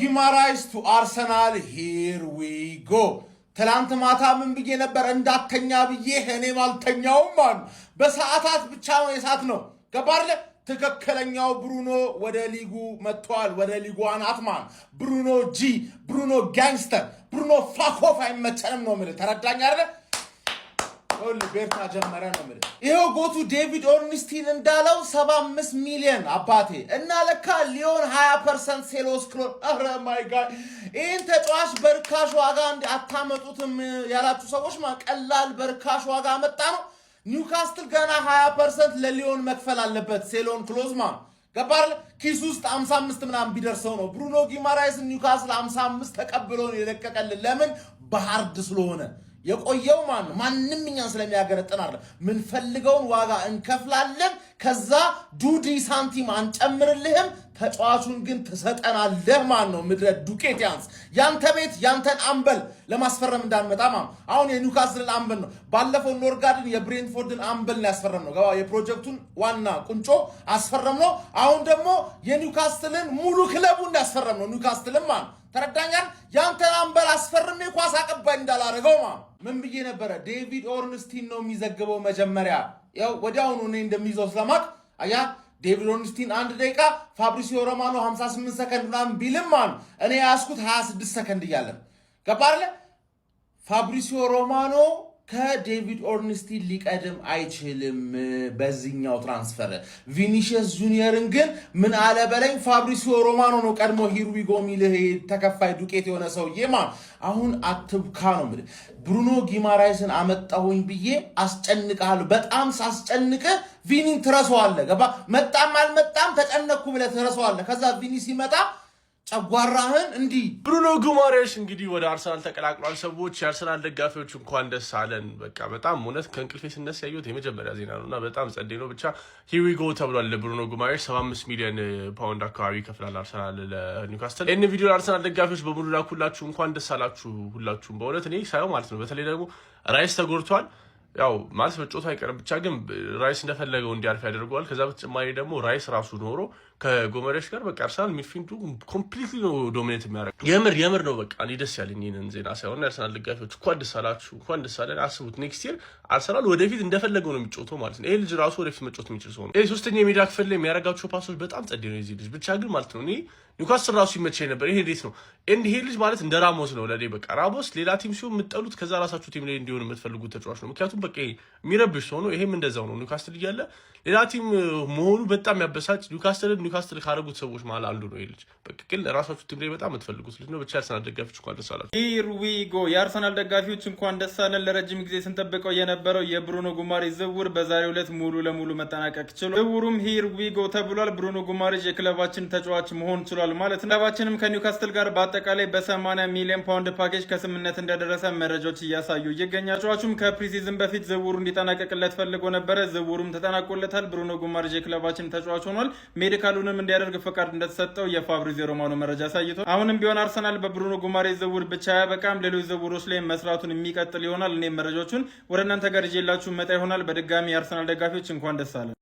ጊማራይስ ቱ አርሰናል here we go ትላንት ማታ ምን ብዬ ነበር እንዳተኛ ብዬ እኔም አልተኛውም ማን በሰዓታት ብቻ ነው የሳት ነው ገባርለ ትክክለኛው ብሩኖ ወደ ሊጉ መጥቷል ወደ ሊጉ አናትማን ብሩኖ ጂ ብሩኖ ጋንግስተር ብሩኖ ፋኮፍ አይመቸንም ነው ማለት ተረዳኝ አይደል ሁሉ ቤርታ ጀመረ ነው ማለት ይሄው ጎቱ ዴቪድ ኦርንስቲን እንዳለው 75 ሚሊዮን አባቴ እና ለካ ሊዮን 20% ሴሎስ ክሎ አረ ማይ ጋድ ይሄን ተጫዋች በርካሽ ዋጋ እንደ አታመጡትም ያላችሁ ሰዎች ማቀላል በርካሽ ዋጋ መጣ ነው ኒውካስትል ገና 20% ለሊዮን መክፈል አለበት ሴሎን ክሎዝማን ገባር ኪስ ውስጥ 55 ምናምን ቢደርሰው ነው ብሩኖ ጊማራይስ ኒውካስትል 55 ተቀብሎ ነው የለቀቀልን ለምን በሃርድ ስለሆነ የቆየው ማንንም እኛን ስለሚያገረጥን አይደል ምን ፈልገውን ዋጋ እንከፍላለን ከዛ ዱዲ ሳንቲም አንጨምርልህም ተጫዋቹን ግን ተሰጠናለህ ነው ምድረ ዱቄት ያንስ ያንተ ቤት ያንተን አምበል ለማስፈረም እንዳንመጣ አሁን የኒውካስትል አምበል ነው ባለፈው ኖርጋርድን የብሬንትፎርድን አምበል ነው ያስፈረም ነው ገባ የፕሮጀክቱን ዋና ቁንጮ አስፈረም ነው አሁን ደግሞ የኒውካስትልን ሙሉ ክለቡን ያስፈረም ነው ኒውካስትልን ተረዳኛል ያንተን አምበል አስፈርሜ ኳስ አቀባይ እንዳላረገው ምን ብዬ ነበር ዴቪድ ኦርንስቲን ነው የሚዘግበው መጀመሪያ ያው ወዲያውኑ እኔ እንደሚይዘው ስለማቅ አያ ዴቪድ ኦርንስቲን 1 ደቂቃ ፋብሪሲዮ ሮማኖ 58 ሰከንድ ምናምን ቢልም እኔ ያስኩት 26 ሰከንድ ይያለን ገባርለ ፋብሪሲዮ ሮማኖ ከዴቪድ ኦርንስቲን ሊቀድም አይችልም በዚህኛው ትራንስፈር ቪኒሺየስ ጁኒየርን ግን ምን አለ በለኝ ፋብሪሲዮ ሮማኖ ነው ቀድሞ ሂሩዊጎ ሚልህ ተከፋይ ዱቄት የሆነ ሰውዬ አሁን አትብካ ነው ማለት ብሩኖ ጊማራይስን አመጣሁኝ ብዬ አስጨንቃለሁ በጣም ሳስጨንቀ ቪኒን ትረሳዋለህ ገባ መጣም አልመጣም ተጨነኩ ብለ ትረሳዋለህ ከዛ ቪኒ ሲመጣ ጨጓራህን እንዲ ብሩኖ ጊማራይስ እንግዲህ ወደ አርሰናል ተቀላቅሏል ሰዎች የአርሰናል ደጋፊዎች እንኳን ደስ አለን በቃ በጣም እውነት ከእንቅልፌ ስነሳ ያየሁት የመጀመሪያ ዜና ነውና በጣም ጸዴ ነው ብቻ here we go ተብሏል ለብሩኖ ጊማራይስ 75 ሚሊዮን ፓውንድ አካባቢ ይከፍላል አርሰናል ለኒውካስትል ይሄን ቪዲዮ አርሰናል ደጋፊዎች በሙሉ ላኩላችሁ እንኳን ደስ አላችሁ ሁላችሁም በእውነት እኔ ሳይው ማለት ነው በተለይ ደግሞ ራይስ ተጎድቷል ያው ማለት በጮታ አይቀርም ብቻ ግን ራይስ እንደፈለገው እንዲያልፍ ያደርገዋል ከዛ በተጨማሪ ደግሞ ራይስ ራሱ ኖሮ ከጎመሬሽ ጋር በቃ አርሰናል ሚድፊልዱ ኮምፕሊትሊ ነው ዶሚኔት የሚያደርግ የምር ነው በቃ እኔ ደስ ያለኝ ይሄንን ዜና ሳይሆን አርሰናል ደጋፊዎች እንኳን ደስ አላችሁ እንኳን ደስ አለን አስቡት ኔክስት ይር አርሰናል ወደፊት እንደፈለገው ነው የሚጮተው ማለት ነው ይሄ ልጅ ራሱ ወደፊት መጮት የሚችል ሰው ነው ይሄ ሶስተኛ የሜዳ ክፍል ላይ የሚያረጋቸው ፓሶች በጣም ጸዴ ነው እዚህ ልጅ ብቻ ግን ማለት ነው እኔ ኒውካስትል ራሱ ይመቸኝ ነበር ይሄ ዴት ነው ይሄ ልጅ ማለት እንደ ራሞስ ነው ለኔ በቃ ራሞስ ሌላ ቲም ሲሆን የምትጠሉት ከዛ ራሳችሁ ቲም ላይ እንዲሆን የምትፈልጉት ተጫዋች ነው ምክንያቱም በቃ የሚረብሽ ሰው ነው ይሄም እንደዛው ነው ኒውካስትል እያለ ሌላ ቲም መሆኑ በጣም ያበሳጭ ኒውካስትል ካረጉት ሰዎች ማለት አንዱ ነው ይሄ ልጅ በቃ ግን ራሳችሁ ቲም ላይ በጣም የምትፈልጉት ልጅ ነው ብቻ አርሰናል ደጋፊዎች እንኳን ደስ አላችሁ here we go የአርሰናል ደጋፊዎች እንኳን ደስ አለን ለረጅም ጊዜ ስንጠብቀው የነበረው የብሩኖ ጊማራይስ ዝውውር በዛሬው ዕለት ሙሉ ለሙሉ መጠናቀቅ ችሏል ዝውውሩም here we go ተብሏል ብሩኖ ጊማራይስ የክለባችን ተጫዋች መሆን ችሏል ማለት ነው ክለባችንም ከኒውካስትል ጋር በአጠቃላይ በ80 ሚሊዮን ፓውንድ ፓኬጅ ከስምምነት እንደደረሰ መረጃዎች እያሳዩ ይገኛል ተጫዋቹም ከፕሪሲዝን በፊት ዝውውሩ እንዲጠናቀቅለት ፈልጎ ነበር ዝውውሩም ተጠናቆለታል ብሩኖ ጊማራይስ የክለባችን ተጫዋች ሆኗል ሜዲካሉንም እንዲያደርግ ፈቃድ እንደተሰጠው የፋብሪዚዮ ሮማኖ መረጃ ሳይቷል አሁንም ቢሆን አርሰናል በብሩኖ ጊማራይስ ዝውውር ብቻ ያበቃም ሌሎች ዝውውሮች ላይ መስራቱን የሚቀጥል ይሆናል እኔ መረጃዎቹን ወደ እናንተ ጋር ይዤላችሁ መጣ ይሆናል በድጋሚ የአርሰናል ደጋፊዎች እንኳን ደስ አለን